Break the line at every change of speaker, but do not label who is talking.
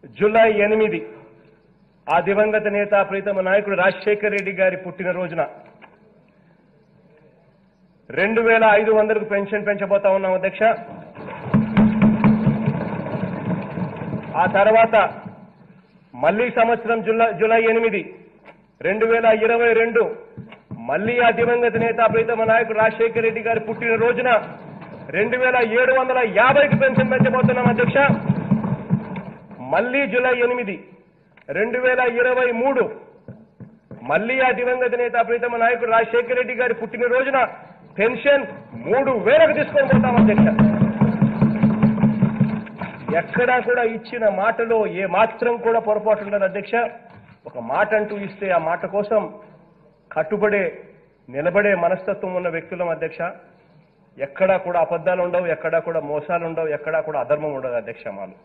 July 8 ఆ దివంగత నేత ప్రీతమ నాయకుడు రాజశేఖర్ రెడ్డి గారి పుట్టినరోజున 2500కు పెన్షన్ పెంచబోతా ఉన్నాం అధ్యక్ష. ఆ తర్వాత మళ్లీ సంవత్సరం జూలై 8 2022 మళ్లీ ఆ దివంగత నేత ప్రీతమ నాయకుడు రాజశేఖర్ రెడ్డి గారి పుట్టినరోజున 2750కి పెన్షన్ పెంచబోతున్నాం అధ్యక్ష. మళ్లీ జూలై 8 2023 మళ్లీ ఆ దివంగత నేత ప్రీతమ నాయకుడు రాజశేఖర రెడ్డి గారి పుట్టినరోజున పెన్షన్ 3000కు తీసుకొని పోతాం అధ్యక్ష. ఎక్కడా కూడా ఇచ్చిన మాటలో ఏ మాత్రం కూడా పొరపాటు ఉండదు అధ్యక్ష. ఒక మాట అంటూ ఇస్తే ఆ మాట కోసం కట్టుబడే నిలబడే మనస్తత్వం ఉన్న వ్యక్తులం అధ్యక్ష. ఎక్కడా కూడా అబద్ధాలు ఉండవు, ఎక్కడా కూడా మోసాలు ఉండవు, ఎక్కడా కూడా అధర్మం ఉండదు అధ్యక్ష. మాలు